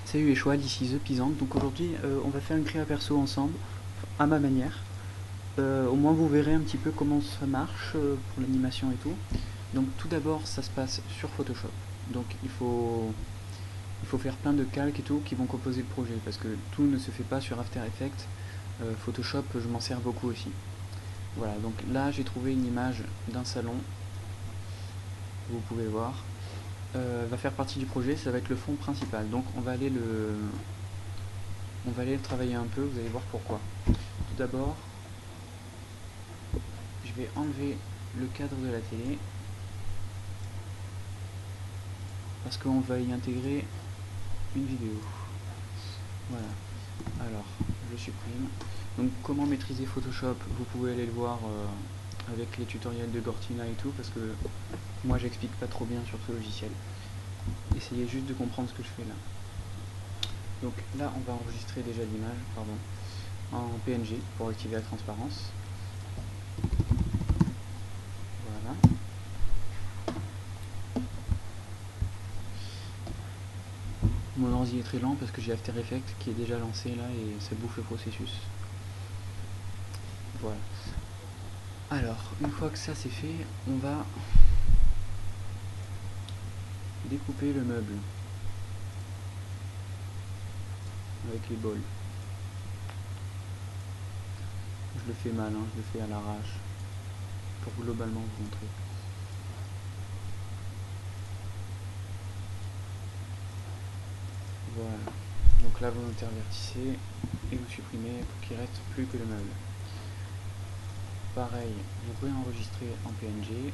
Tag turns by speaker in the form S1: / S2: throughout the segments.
S1: Salut les choix, d'ici The Pisang. Donc aujourd'hui, on va faire une créa perso ensemble, à ma manière. Au moins vous verrez un petit peu comment ça marche pour l'animation et tout. Donc tout d'abord, ça se passe sur Photoshop. Donc il faut faire plein de calques et tout qui vont composer le projet, parce que tout ne se fait pas sur After Effects. Photoshop, je m'en sers beaucoup aussi. Voilà, donc là j'ai trouvé une image d'un salon, vous pouvez voir. Va faire partie du projet, ça va être le fond principal. Donc on va aller le travailler un peu, vous allez voir pourquoi. Tout d'abord, je vais enlever le cadre de la télé parce qu'on va y intégrer une vidéo. Voilà. Alors, je supprime. Donc comment maîtriser Photoshop, vous pouvez aller le voir avec les tutoriels de Gortina et tout, parce que moi j'explique pas trop bien sur ce logiciel. Essayez juste de comprendre ce que je fais là. Donc là on va enregistrer déjà l'image, pardon, en PNG pour activer la transparence. Voilà. Mon ordi est très lent parce que j'ai After Effects qui est déjà lancé là et ça bouffe le processus. Voilà. Alors, une fois que ça c'est fait, on va découper le meuble avec les bols. Je le fais mal, hein, je le fais à l'arrache pour globalement vous montrer. Voilà. Donc là vous intervertissez et vous supprimez pour qu'il reste plus que le meuble. Pareil, vous réenregistrez en PNG.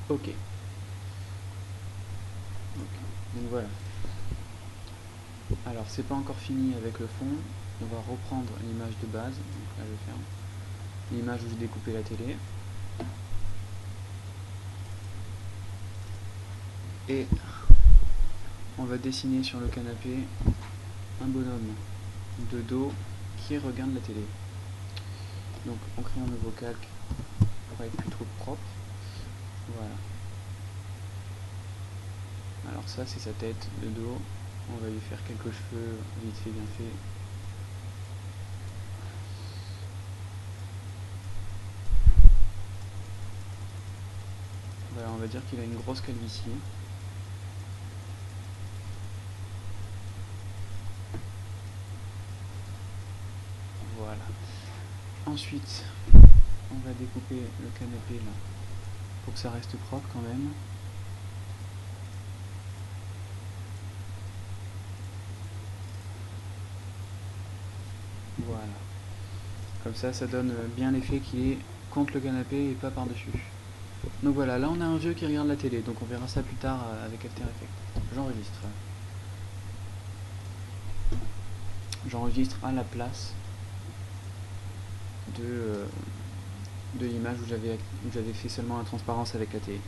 S1: Ok. Donc voilà. Alors c'est pas encore fini avec le fond. On va reprendre l'image de base. Donc là je ferme. L'image où j'ai découpé la télé. Et on va dessiner sur le canapé un bonhomme de dos qui regarde la télé. Donc on crée un nouveau calque pour être plus trop propre. Voilà. Alors ça c'est sa tête, le dos. On va lui faire quelques cheveux vite fait, bien fait. Voilà, on va dire qu'il a une grosse calvitie. Voilà. Ensuite, on va découper le canapé là, pour que ça reste propre quand même. Voilà. Comme ça, ça donne bien l'effet qu'il est contre le canapé et pas par-dessus. Donc voilà, là on a un vieux qui regarde la télé, donc on verra ça plus tard avec After Effects. J'enregistre. J'enregistre à la place de l'image où j'avais fait seulement la transparence avec la télé.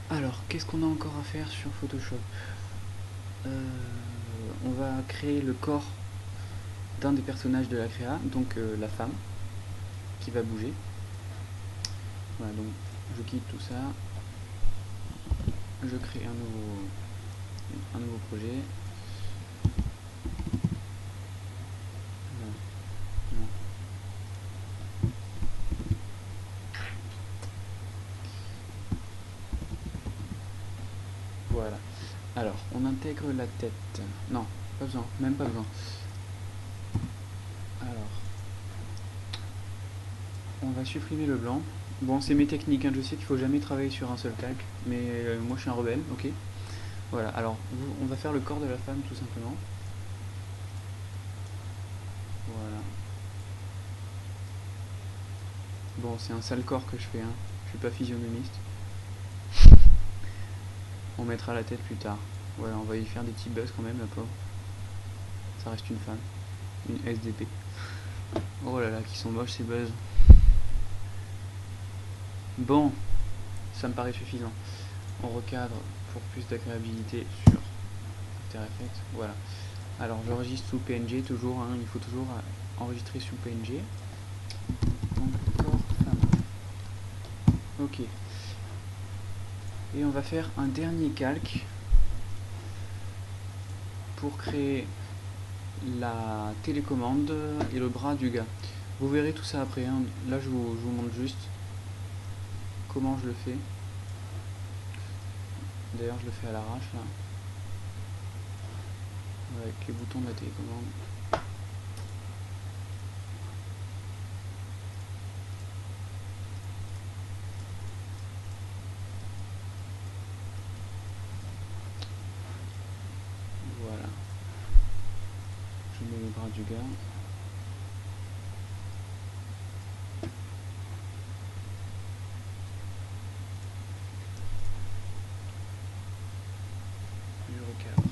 S1: Alors, qu'est-ce qu'on a encore à faire sur Photoshop? On va créer le corps d'un des personnages de la créa, donc la femme, qui va bouger. Voilà, donc je quitte tout ça, je crée un nouveau projet. Voilà. Alors, on intègre la tête. Non, pas besoin, même pas besoin. Alors, on va supprimer le blanc. Bon, c'est mes techniques, hein. Je sais qu'il faut jamais travailler sur un seul calque, mais moi je suis un rebelle, ok. Voilà, alors on va faire le corps de la femme tout simplement. Voilà. Bon, c'est un sale corps que je fais, hein. Je suis pas physionomiste. On mettra la tête plus tard. Voilà, on va y faire des petits buzz quand même, la pauvre. Ça reste une femme. Une SDP. Oh là là, qui sont moches ces buzz. Bon, ça me paraît suffisant. On recadre pour plus d'agréabilité sur After Effects. Voilà. Alors j'enregistre sous PNG toujours, hein, il faut toujours enregistrer sous PNG. Donc corps femme. Ok. Et on va faire un dernier calque pour créer la télécommande et le bras du gars. Vous verrez tout ça après, hein. Là je vous montre juste comment je le fais. D'ailleurs je le fais à l'arrache là, avec les boutons de la télécommande. Voilà. Je mets le bras du gars. Je recadre.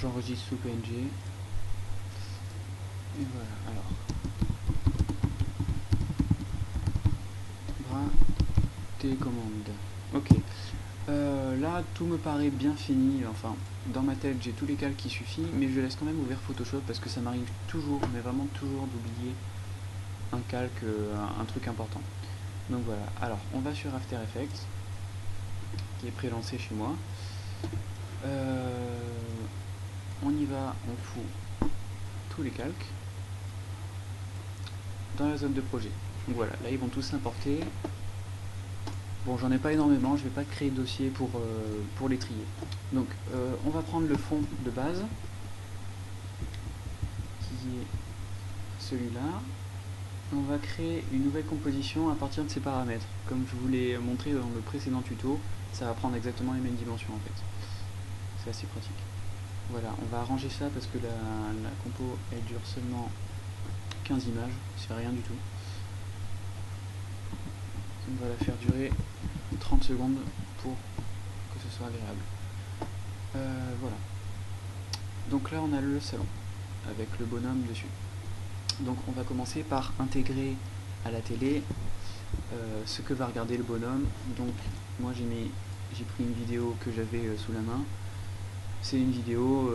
S1: J'enregistre sous PNG. Et voilà, alors. Bras, télécommande. Ok. Là, tout me paraît bien fini. Enfin, dans ma tête, j'ai tous les calques qui suffisent, mais je laisse quand même ouvert Photoshop parce que ça m'arrive toujours, mais vraiment toujours, d'oublier un calque, un truc important. Donc voilà. Alors, on va sur After Effects, qui est pré-lancé chez moi. On y va, on fout tous les calques dans la zone de projet. Donc voilà, là ils vont tous s'importer. Bon, j'en ai pas énormément, je vais pas créer de dossier pour les trier. Donc on va prendre le fond de base, qui est celui-là. On va créer une nouvelle composition à partir de ces paramètres. Comme je vous l'ai montré dans le précédent tuto, ça va prendre exactement les mêmes dimensions en fait. C'est assez pratique. Voilà, on va arranger ça parce que la compo elle dure seulement 15 images, c'est rien du tout. On va la faire durer 30 secondes pour que ce soit agréable. Voilà. Donc là on a le salon avec le bonhomme dessus. Donc on va commencer par intégrer à la télé ce que va regarder le bonhomme. Donc moi j'ai pris une vidéo que j'avais sous la main. C'est une vidéo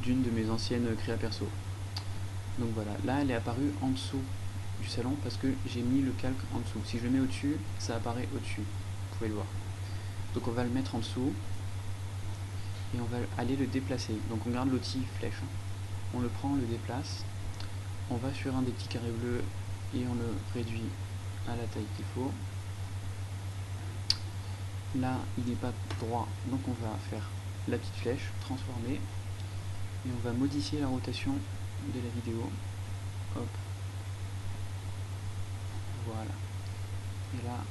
S1: d'une de mes anciennes créa perso. Donc voilà, là elle est apparue en dessous du salon parce que j'ai mis le calque en dessous. Si je le mets au-dessus, ça apparaît au-dessus, vous pouvez le voir. Donc on va le mettre en dessous et on va aller le déplacer. Donc on garde l'outil flèche, on le prend, on le déplace, on va sur un des petits carrés bleus et on le réduit à la taille qu'il faut. Là il n'est pas droit, donc on va faire la petite flèche, transformer, et on va modifier la rotation de la vidéo. Hop. Voilà. Et là,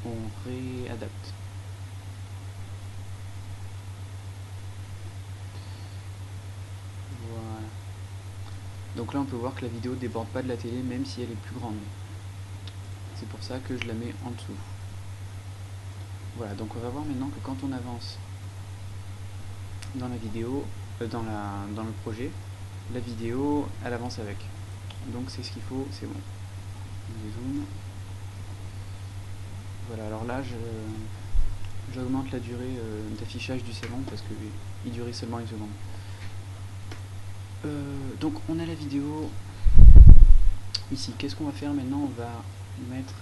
S1: on réadapte. Voilà. Donc là, on peut voir que la vidéo ne déborde pas de la télé, même si elle est plus grande. C'est pour ça que je la mets en dessous. Voilà, donc on va voir maintenant que quand on avance dans la vidéo, dans le projet, la vidéo, elle avance avec. Donc c'est ce qu'il faut, c'est bon. On dézoome. Voilà, alors là, j'augmente la durée d'affichage du salon parce qu'il durait seulement une seconde. Donc on a la vidéo ici. Qu'est-ce qu'on va faire maintenant? On va mettre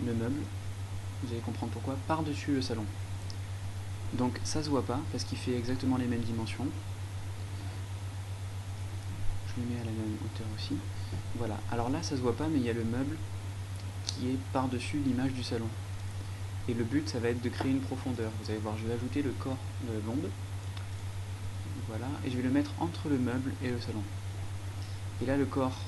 S1: le meuble, vous allez comprendre pourquoi, par-dessus le salon. Donc ça se voit pas parce qu'il fait exactement les mêmes dimensions. Je le mets à la même hauteur aussi. Voilà, alors là ça se voit pas, mais il y a le meuble qui est par-dessus l'image du salon. Et le but, ça va être de créer une profondeur. Vous allez voir, je vais ajouter le corps de la blonde. Voilà, et je vais le mettre entre le meuble et le salon. Et là, le corps,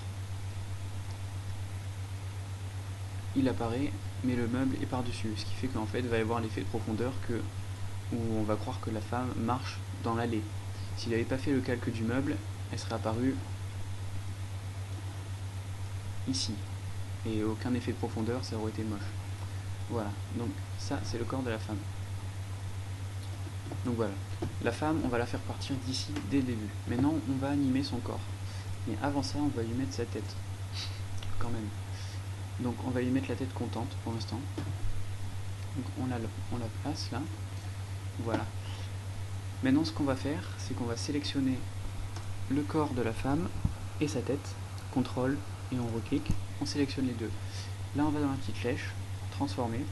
S1: il apparaît, mais le meuble est par-dessus. Ce qui fait qu'en fait, il va y avoir l'effet de profondeur où on va croire que la femme marche dans l'allée. S'il n'avait pas fait le calque du meuble, elle serait apparue ici. Et aucun effet de profondeur, ça aurait été moche. Voilà, donc ça c'est le corps de la femme. Donc voilà, la femme on va la faire partir d'ici dès le début. Maintenant on va animer son corps. Mais avant ça on va lui mettre sa tête. Quand même. Donc on va lui mettre la tête contente pour l'instant. Donc on la place là. Voilà. Maintenant ce qu'on va faire, c'est qu'on va sélectionner le corps de la femme et sa tête, contrôle, et on reclique, on sélectionne les deux. Là on va dans la petite flèche, transformer,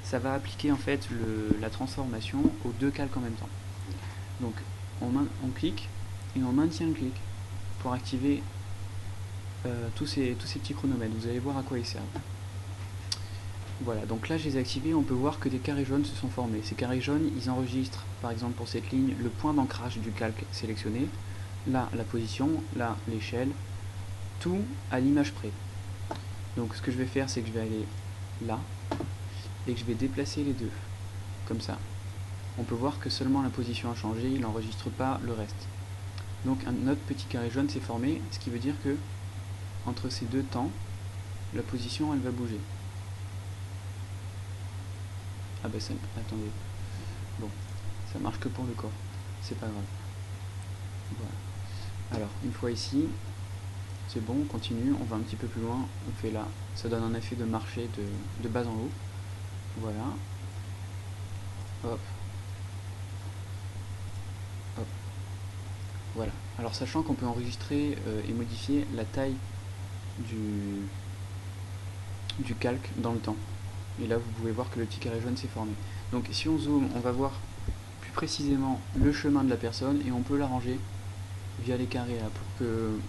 S1: ça va appliquer en fait la transformation aux deux calques en même temps. Donc on clique et on maintient le clic pour activer tous ces petits chronomètres. Vous allez voir à quoi ils servent. Voilà, donc là je les ai activés, on peut voir que des carrés jaunes se sont formés. Ces carrés jaunes, ils enregistrent, par exemple pour cette ligne, le point d'ancrage du calque sélectionné, là la position, là l'échelle, tout à l'image près. Donc ce que je vais faire, c'est que je vais aller là, et que je vais déplacer les deux, comme ça. On peut voir que seulement la position a changé, il n'enregistre pas le reste. Donc un autre petit carré jaune s'est formé, ce qui veut dire que entre ces deux temps, la position elle va bouger. Ah bah ça, attendez, bon, ça marche que pour le corps, c'est pas grave. Voilà. Alors une fois ici, c'est bon, on continue, on va un petit peu plus loin, on fait là, ça donne un effet de marché de bas en haut. Voilà. Hop. Hop. Voilà. Alors sachant qu'on peut enregistrer et modifier la taille du calque dans le temps. Et là vous pouvez voir que le petit carré jaune s'est formé. Donc si on zoome, on va voir plus précisément le chemin de la personne et on peut l'arranger via les carrés là pour que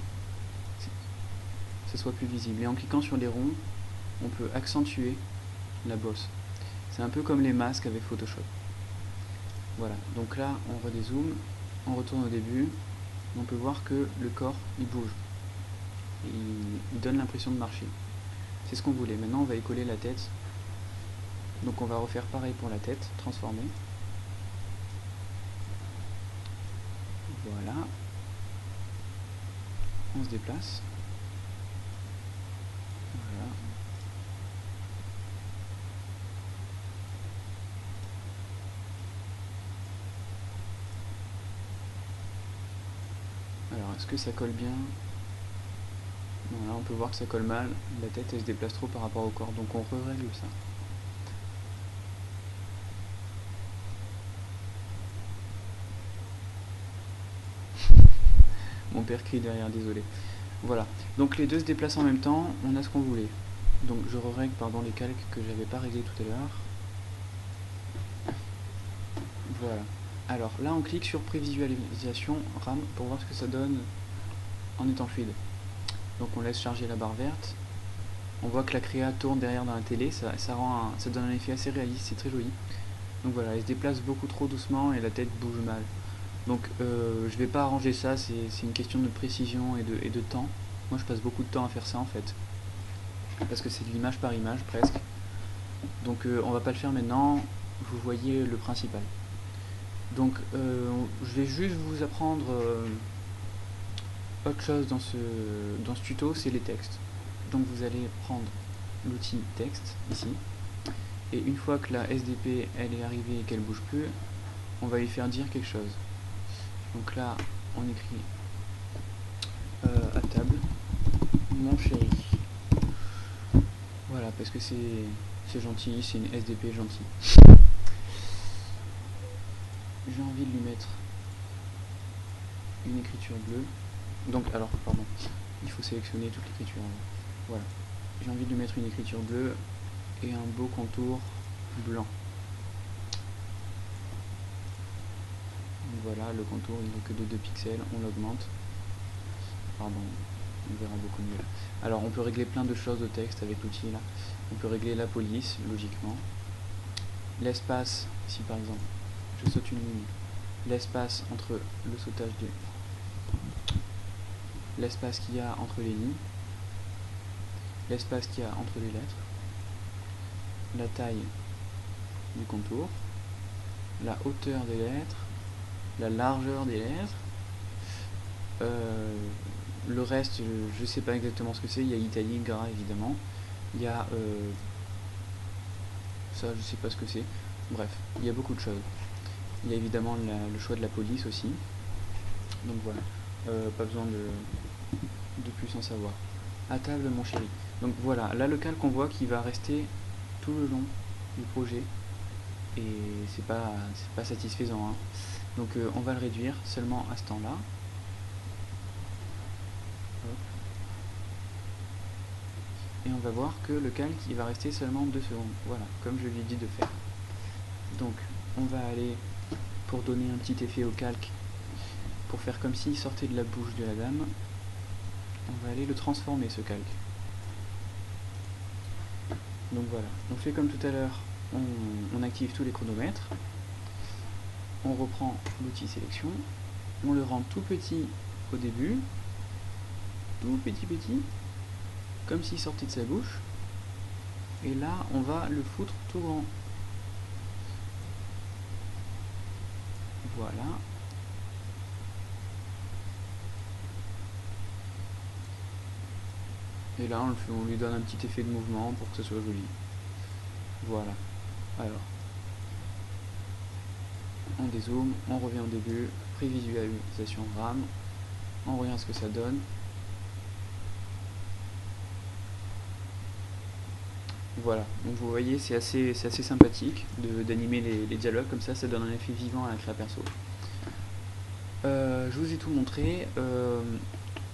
S1: ça soit plus visible. Et en cliquant sur les ronds, on peut accentuer la bosse. C'est un peu comme les masques avec Photoshop. Voilà, donc là on redézoome, on retourne au début, on peut voir que le corps il bouge. Il donne l'impression de marcher. C'est ce qu'on voulait. Maintenant on va y coller la tête. Donc on va refaire pareil pour la tête, transformer. Voilà. On se déplace. Voilà. Alors est-ce que ça colle bien? Non, là on peut voir que ça colle mal. La tête elle se déplace trop par rapport au corps. Donc on règle ça. Mon père crie derrière, désolé. Voilà, donc les deux se déplacent en même temps, on a ce qu'on voulait. Donc je règle les calques que j'avais pas réglés tout à l'heure. Voilà. Alors là on clique sur prévisualisation RAM pour voir ce que ça donne en étant fluide. Donc on laisse charger la barre verte. On voit que la créa tourne derrière dans la télé, ça donne un effet assez réaliste, c'est très joli. Donc voilà, elle se déplace beaucoup trop doucement et la tête bouge mal. Donc je vais pas arranger ça, c'est une question de précision et de temps. Moi je passe beaucoup de temps à faire ça en fait, parce que c'est de l'image par image presque. Donc on va pas le faire maintenant, vous voyez le principal. Donc je vais juste vous apprendre autre chose dans ce tuto, c'est les textes. Donc vous allez prendre l'outil texte ici, et une fois que la SDP elle est arrivée et qu'elle bouge plus, on va lui faire dire quelque chose. Donc là on écrit à table, mon chéri. Voilà, parce que c'est gentil, c'est une SDP gentille. J'ai envie de lui mettre une écriture bleue. Donc, alors, pardon, il faut sélectionner toute l'écriture. Voilà. J'ai envie de lui mettre une écriture bleue et un beau contour blanc. Voilà, le contour il n'est que de 2 pixels, on l'augmente. Pardon, on verra beaucoup mieux là. Alors on peut régler plein de choses au texte avec l'outil là. On peut régler la police, logiquement. L'espace, si par exemple je saute une ligne, l'espace entre le sautage l'espace qu'il y a entre les lignes, l'espace qu'il y a entre les lettres, la taille du contour, la hauteur des lettres, la largeur des lettres, le reste je sais pas exactement ce que c'est. Il y a italique, gras évidemment, il y a ça je sais pas ce que c'est, bref, il y a beaucoup de choses. Il y a évidemment le choix de la police aussi, donc voilà, pas besoin de plus en savoir. À table mon chéri. Donc voilà, là le calque on voit qu'il va rester tout le long du projet, et c'est pas satisfaisant hein. Donc on va le réduire seulement à ce temps là. et on va voir que le calque il va rester seulement 2 secondes. Voilà, comme je lui ai dit de faire. Donc on va aller, pour donner un petit effet au calque, pour faire comme s'il sortait de la bouche de la dame, on va aller le transformer ce calque. Donc voilà, on fait comme tout à l'heure, on active tous les chronomètres, on reprend l'outil sélection, on le rend tout petit au début, tout petit, comme s'il sortait de sa bouche, et là on va le foutre tout grand. Voilà. Et là on lui donne un petit effet de mouvement pour que ce soit joli. Voilà. Alors, on dézoome, on revient au début, prévisualisation RAM, on regarde ce que ça donne. Voilà, donc vous voyez c'est assez sympathique d'animer les dialogues comme ça donne un effet vivant à la créa perso. Je vous ai tout montré.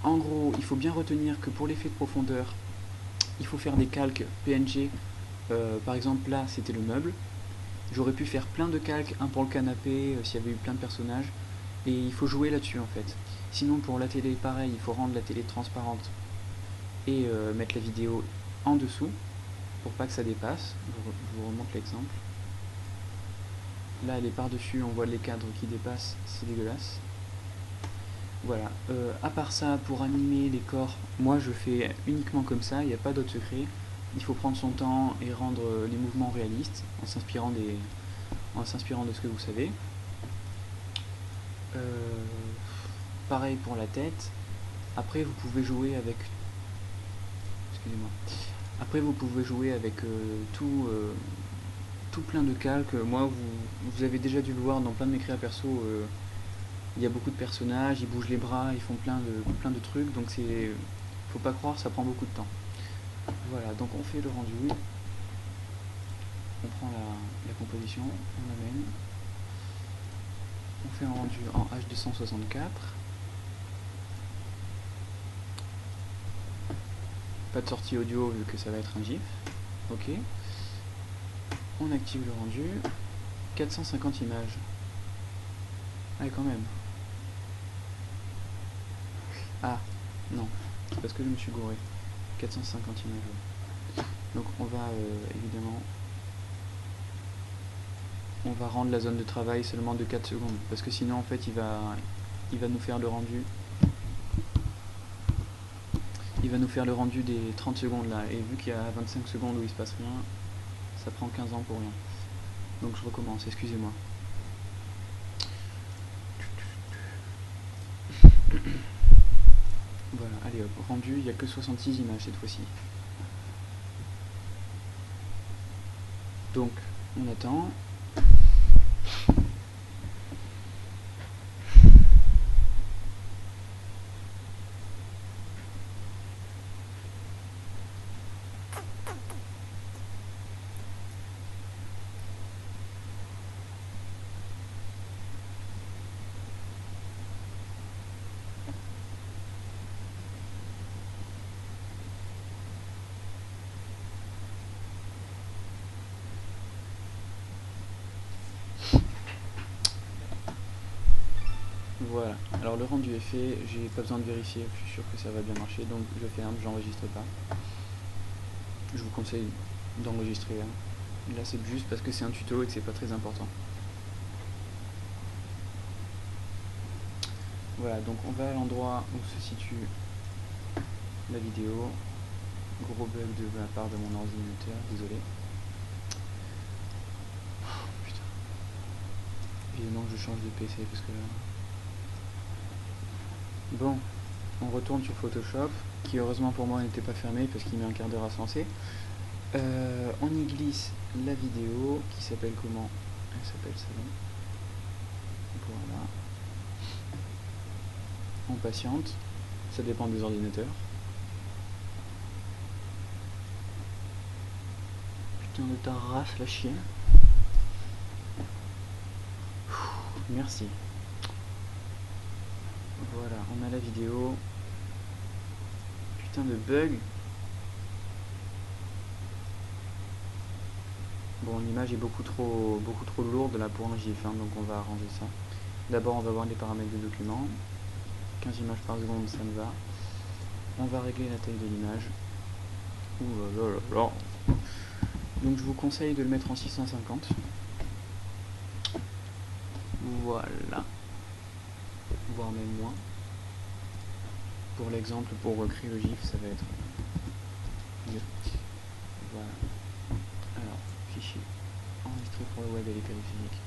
S1: En gros, il faut bien retenir que pour l'effet de profondeur, il faut faire des calques PNG. Par exemple là c'était le meuble. J'aurais pu faire plein de calques, un pour le canapé, s'il y avait eu plein de personnages. Et il faut jouer là-dessus en fait. Sinon pour la télé pareil, il faut rendre la télé transparente et mettre la vidéo en dessous pour pas que ça dépasse. Je vous remonte l'exemple. Là elle est par-dessus, on voit les cadres qui dépassent, c'est dégueulasse. Voilà, à part ça, pour animer les corps, moi je fais uniquement comme ça, il n'y a pas d'autre secret. Il faut prendre son temps et rendre les mouvements réalistes en s'inspirant de ce que vous savez. Pareil pour la tête. Après vous pouvez jouer avec... Excusez-moi. Après vous pouvez jouer avec tout plein de calques. Moi vous avez déjà dû le voir dans plein de mes créas perso. Il y a beaucoup de personnages, ils bougent les bras, ils font plein de trucs, donc faut pas croire, ça prend beaucoup de temps. Voilà, donc on fait le rendu, on prend la composition, on l'amène, on fait un rendu en H264, pas de sortie audio vu que ça va être un GIF, ok, on active le rendu, 450 images, ah quand même. Ah, non, c'est parce que je me suis gouré. 450 images. Donc on va évidemment... On va rendre la zone de travail seulement de 4 secondes. Parce que sinon en fait il va nous faire le rendu. Il va nous faire le rendu des 30 secondes là. Et vu qu'il y a 25 secondes où il se passe rien, ça prend 15 ans pour rien. Donc je recommence, excusez-moi. Voilà, allez hop, rendu, il n'y a que 66 images cette fois-ci. Donc, on attend. Voilà, alors le rendu est fait, j'ai pas besoin de vérifier, je suis sûr que ça va bien marcher, donc je ferme, j'enregistre pas. Je vous conseille d'enregistrer. Là c'est juste parce que c'est un tuto et que c'est pas très important. Voilà, donc on va à l'endroit où se situe la vidéo. Gros bug de la part de mon ordinateur, désolé. Oh, putain. Évidemment que je change de PC parce que là... Bon, on retourne sur Photoshop, qui heureusement pour moi n'était pas fermé parce qu'il met un quart d'heure à se lancer. On y glisse la vidéo, qui s'appelle comment? Elle s'appelle Salon. Voilà. On patiente, ça dépend des ordinateurs. Putain de ta race, la chienne. Merci. Voilà, on a la vidéo. Putain de bug. Bon, l'image est beaucoup trop lourde là pour un GIF, hein, donc on va arranger ça. D'abord, on va voir les paramètres du document. 15 images par seconde, ça me va. On va régler la taille de l'image. Ouh là là là là. Donc je vous conseille de le mettre en 650. Voilà. Voire même moins. Pour l'exemple, pour recréer le GIF, ça va être mieux. Voilà. Alors, fichier enregistré pour le web et les périphériques.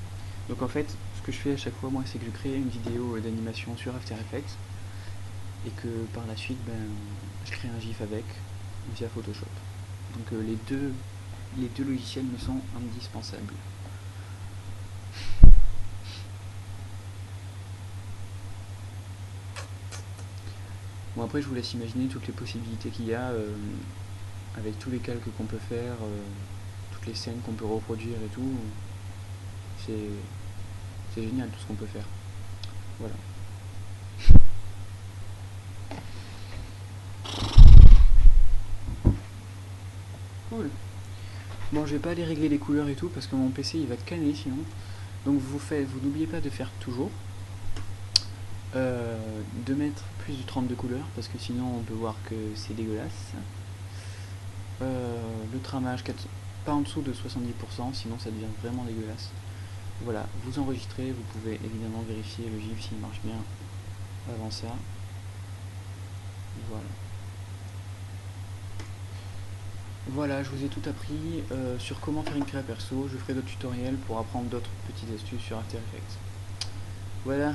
S1: Donc en fait, ce que je fais à chaque fois, moi, c'est que je crée une vidéo d'animation sur After Effects et que par la suite, je crée un GIF avec via Photoshop. Donc les deux logiciels me sont indispensables. Bon, après, je vous laisse imaginer toutes les possibilités qu'il y a avec tous les calques qu'on peut faire, toutes les scènes qu'on peut reproduire et tout. C'est génial tout ce qu'on peut faire. Voilà. Cool. Bon, je vais pas aller régler les couleurs et tout parce que mon PC il va te canner sinon. Donc vous n'oubliez pas de faire toujours de mettre plus de 32 couleurs parce que sinon on peut voir que c'est dégueulasse. Le tramage pas en dessous de 70%, sinon ça devient vraiment dégueulasse. Voilà, vous enregistrez, vous pouvez évidemment vérifier le GIF s'il marche bien avant ça. Voilà. Voilà, je vous ai tout appris sur comment faire une créa perso. Je ferai d'autres tutoriels pour apprendre d'autres petites astuces sur After Effects. Voilà.